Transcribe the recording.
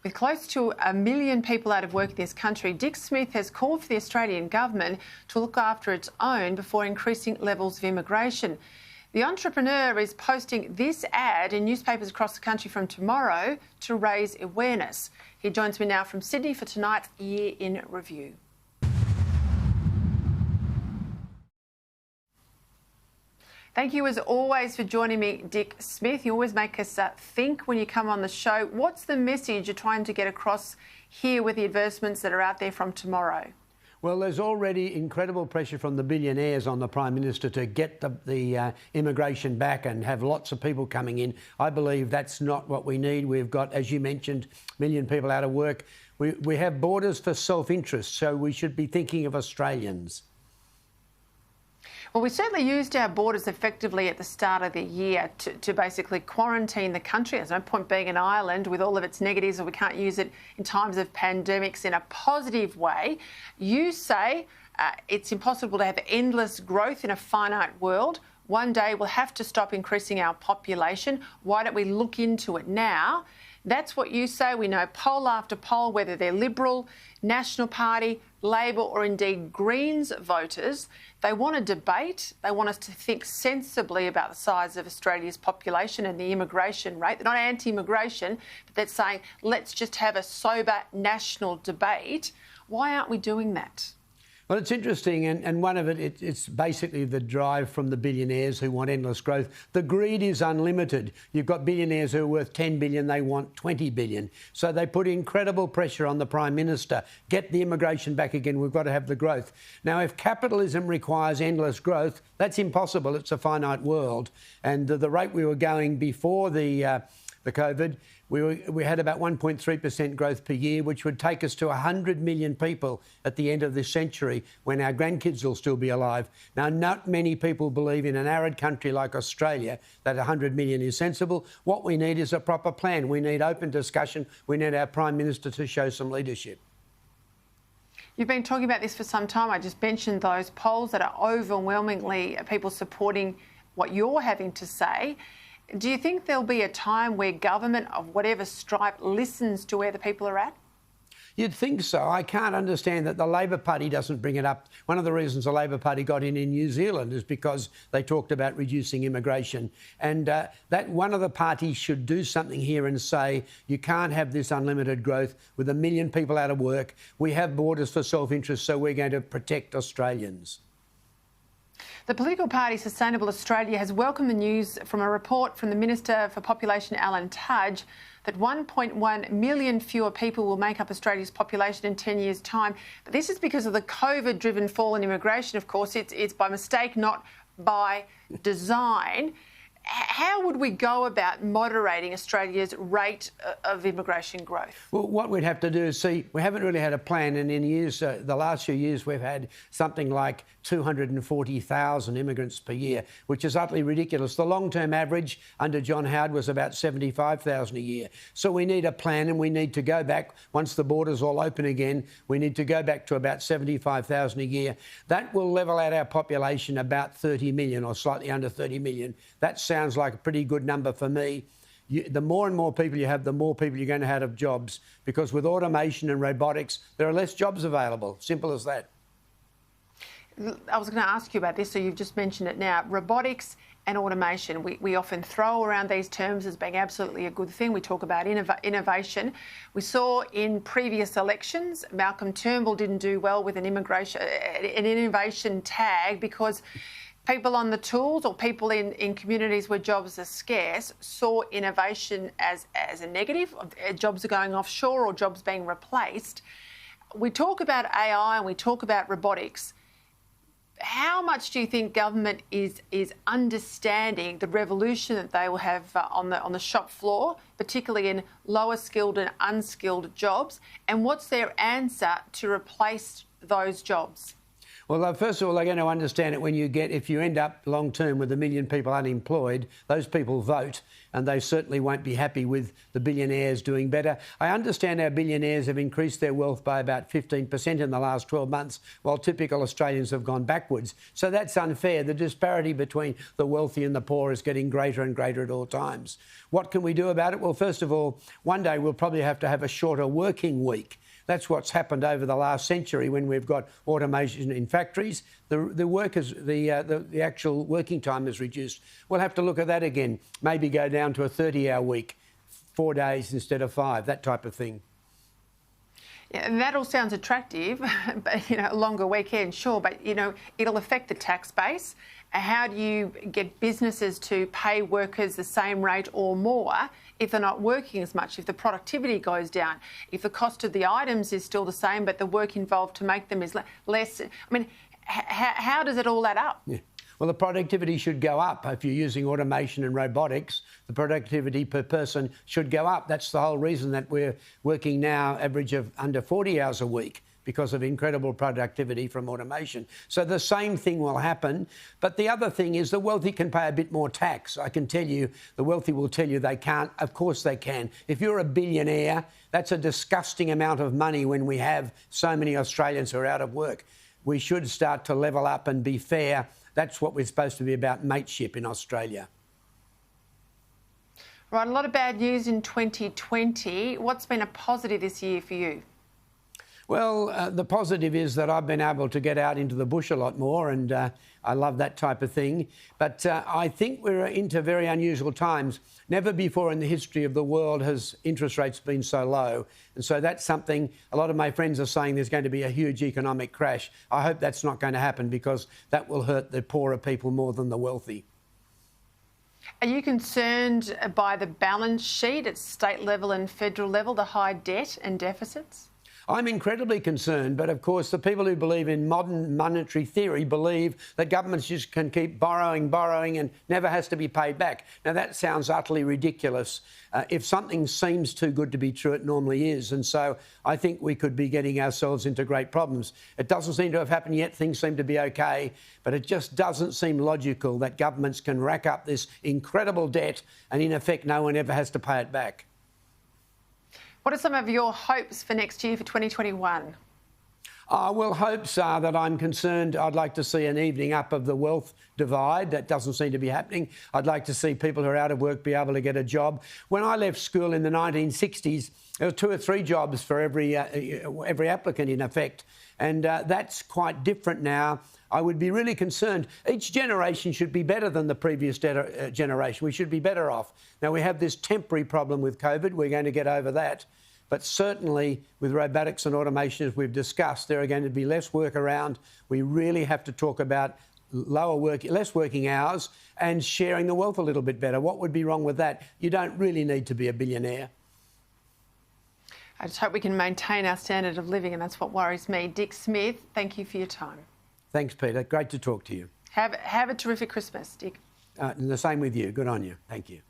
With close to 1 million people out of work in this country, Dick Smith has called for the Australian government to look after its own before increasing levels of immigration. The entrepreneur is posting this ad in newspapers across the country from tomorrow to raise awareness. He joins me now from Sydney for tonight's Year in Review. Thank you, as always, for joining me, Dick Smith. You always make us think when you come on the show. What's the message you're trying to get across here with the advertisements that are out there from tomorrow? Well, there's already incredible pressure from the billionaires on the Prime Minister to get the immigration back and have lots of people coming in. I believe that's not what we need. We've got, as you mentioned, 1 million people out of work. We have borders for self-interest, so we should be thinking of Australians. Well, we certainly used our borders effectively at the start of the year to basically quarantine the country. There's no point being an island with all of its negatives, or we can't use it in times of pandemics in a positive way. You say it's impossible to have endless growth in a finite world. One day we'll have to stop increasing our population. Why don't we look into it now? That's what you say. We know poll after poll, whether they're Liberal, National Party, Labor or indeed Greens voters, they want a debate. They want us to think sensibly about the size of Australia's population and the immigration rate. They're not anti-immigration, but they're saying, let's just have a sober national debate. Why aren't we doing that? Well, it's interesting, and one of it's basically the drive from the billionaires who want endless growth. The greed is unlimited. You've got billionaires who are worth 10 billion, they want 20 billion. So they put incredible pressure on the Prime Minister. Get the immigration back again, we've got to have the growth. Now, if capitalism requires endless growth, that's impossible. It's a finite world. And the rate we were going before the COVID, we had about 1.3% growth per year, which would take us to 100 million people at the end of this century when our grandkids will still be alive. Now, not many people believe in an arid country like Australia that 100 million is sensible. What we need is a proper plan. We need open discussion. We need our Prime Minister to show some leadership. You've been talking about this for some time. I just mentioned those polls that are overwhelmingly people supporting what you're having to say. Do you think there'll be a time where government of whatever stripe listens to where the people are at? You'd think so. I can't understand that the Labor Party doesn't bring it up. One of the reasons the Labor Party got in New Zealand is because they talked about reducing immigration. And that one of the parties should do something here and say, you can't have this unlimited growth with 1 million people out of work. We have borders for self-interest, so we're going to protect Australians. The political party Sustainable Australia has welcomed the news from a report from the Minister for Population, Alan Tudge, that 1.1 million fewer people will make up Australia's population in 10 years' time. But this is because of the COVID-driven fall in immigration, of course. It's by mistake, not by design. How would we go about moderating Australia's rate of immigration growth? Well, what we'd have to do is see, we haven't really had a plan, and in years, the last few years, we've had something like 240,000 immigrants per year, which is utterly ridiculous. The long-term average under John Howard was about 75,000 a year. So we need a plan, and we need to go back, once the borders all open again, we need to go back to about 75,000 a year. That will level out our population about 30 million or slightly under 30 million. That sounds like a pretty good number for me. The more and more people you have, the more people you're going to have jobs, because with automation and robotics, there are less jobs available. Simple as that. I was going to ask you about this, so you've just mentioned it now. Robotics and automation. We often throw around these terms as being absolutely a good thing. We talk about innovation. We saw in previous elections, Malcolm Turnbull didn't do well with an innovation tag because people on the tools or people in communities where jobs are scarce saw innovation as a negative. Jobs are going offshore or jobs being replaced. We talk about AI and we talk about robotics. How much do you think government is understanding the revolution that they will have on the shop floor, particularly in lower skilled and unskilled jobs? And what's their answer to replace those jobs? Well, first of all, they're going to understand it when if you end up long term with 1 million people unemployed, those people vote, and they certainly won't be happy with the billionaires doing better. I understand our billionaires have increased their wealth by about 15% in the last 12 months, while typical Australians have gone backwards. So that's unfair. The disparity between the wealthy and the poor is getting greater and greater at all times. What can we do about it? Well, first of all, one day we'll probably have to have a shorter working week. That's what's happened over the last century when we've got automation in factories. The actual working time is reduced. We'll have to look at that again. Maybe go down to a 30-hour week, 4 days instead of 5, that type of thing. Yeah, and that all sounds attractive, but, a longer weekend, sure, but, it'll affect the tax base. How do you get businesses to pay workers the same rate or more if they're not working as much, if the productivity goes down, if the cost of the items is still the same but the work involved to make them is less? I mean, how does it all add up? Yeah. Well, the productivity should go up. If you're using automation and robotics, the productivity per person should go up. That's the whole reason that we're working now average of under 40 hours a week, because of incredible productivity from automation. So the same thing will happen. But the other thing is the wealthy can pay a bit more tax. I can tell you, the wealthy will tell you they can't. Of course they can. If you're a billionaire, that's a disgusting amount of money when we have so many Australians who are out of work. We should start to level up and be fair. That's what we're supposed to be about, mateship in Australia. Right, a lot of bad news in 2020. What's been a positive this year for you? Well, the positive is that I've been able to get out into the bush a lot more, and I love that type of thing. But I think we're into very unusual times. Never before in the history of the world has interest rates been so low. And so that's something a lot of my friends are saying there's going to be a huge economic crash. I hope that's not going to happen, because that will hurt the poorer people more than the wealthy. Are you concerned by the balance sheet at state level and federal level, the high debt and deficits? I'm incredibly concerned, but of course the people who believe in modern monetary theory believe that governments just can keep borrowing and never has to be paid back. Now that sounds utterly ridiculous. If something seems too good to be true, it normally is. And so I think we could be getting ourselves into great problems. It doesn't seem to have happened yet. Things seem to be okay, but it just doesn't seem logical that governments can rack up this incredible debt and in effect no one ever has to pay it back. What are some of your hopes for next year, for 2021? Well, hopes are that I'm concerned. I'd like to see an evening up of the wealth divide. That doesn't seem to be happening. I'd like to see people who are out of work be able to get a job. When I left school in the 1960s, there were 2 or 3 jobs for every applicant, in effect. And that's quite different now. I would be really concerned. Each generation should be better than the previous generation. We should be better off. Now, we have this temporary problem with COVID. We're going to get over that. But certainly with robotics and automation, as we've discussed, there are going to be less work around. We really have to talk about less working hours and sharing the wealth a little bit better. What would be wrong with that? You don't really need to be a billionaire. I just hope we can maintain our standard of living, and that's what worries me. Dick Smith, thank you for your time. Thanks, Peter. Great to talk to you. Have a terrific Christmas, Dick. And the same with you. Good on you. Thank you.